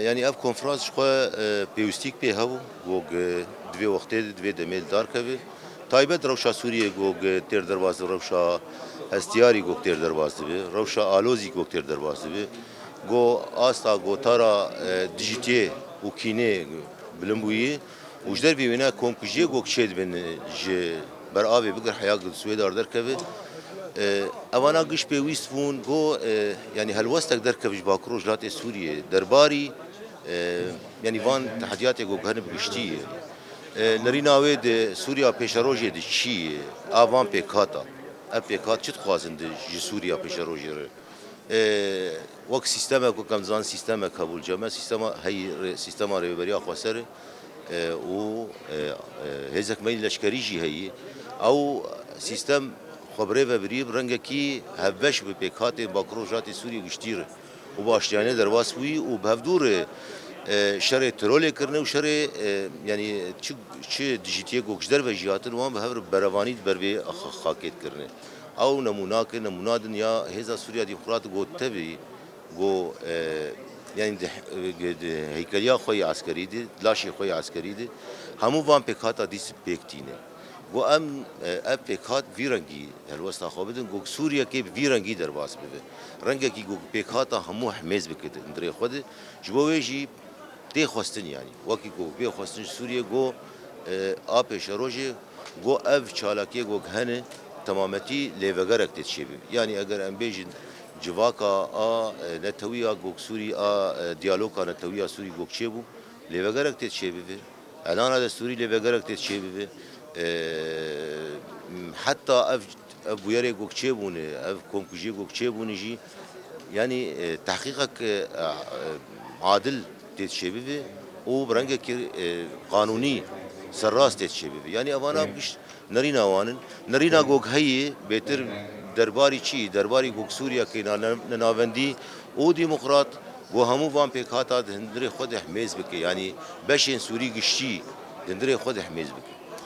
Yani ev konferans xwe pêwîstik pê hebû gog divê wextê de divê demê darkeve. Taybet rewşa Sûriyê gog têr derbas dibe, rewşa hestiyarî gog têr derbas dibe, rewşa alozî gog têr derbas dibe. Got asta gotara dijitiyê û kînê bilind bûyî û ji dervê wêne komkujiyê gog çê dibin ji ber avê bigir heya Swêdar derkeve. Evana giş pêwîst bûn got yani helwestek derkeve ji Bakurê Jilatê Sûriyê derbarî yani van tehdiyatê got hene bi giştî ye. Nirîna wê di Sûriya pêşerojê de çi ye? A van pêkhata. Ev pêkhat çi dixwazin ji Sûriya pêşerojê re? Wek sîstemek ku em dizanin sîstemek hebû ceme sîstema heyî sîstema rêveberiya Xweser û hêzek me leşkerî jî heyî. Ew sîstem xwe bi rê vebirî bi rengekî hevbeş bi pêkhatê Bakurê Jilatê Sûriyê giştî re û bi aştiyanê derbas bûyî û bi hevdûrê şerê trolê kirine û şerê yani çi dijîtiyê gog ji derve jî hatin wan bi hev re berevanî ber vê xakêt kirine. Ew nemûnake nemûna din ya Hêza Sûriya Demokratîk got tevî got yani di heykeliya xwe yê eskerî de, laşê xwe yê eskerî de hemû van pêkhata dîst pêk tîne. Got em ev pêkhat vî rengî helwesta xwe bidin got Sûriyekê bi vî rengî derbas bibe. Rengekî got pêkhata hemû hemêz bike di hundirê xwe de ji bo wê jî tê xwestin yanî. Wekî got bê xwestin ji Sûriyê got a pêşerojê got ev çalakiyê got hene temametî lêvegerek tê çêbibe. Yani eger em bêjin civaka a netewiya got Sûrî a diyaloga netewiya Sûrî got çêbû lêvegerek tê çêbibe. Elana destûrî lêvegerek tê çêbibe. Heta ev bûyerê got çêbûne, ev komkujiyê got çêbûne jî yani tehqîqek adil tê çêbibe û bi rengekî qanûnî serrast tê çêbibe. Yani evana giş nirîna wan in. Nirîna gog heyê bêtir derbarî çi? Derbarî gog Sûriyekê ninavendî û demokrat got hemû van pêkhata di hundirê xwe de hemêz bike. Yani beşên Sûrî giştî di hundirê xwe de hemêz bike.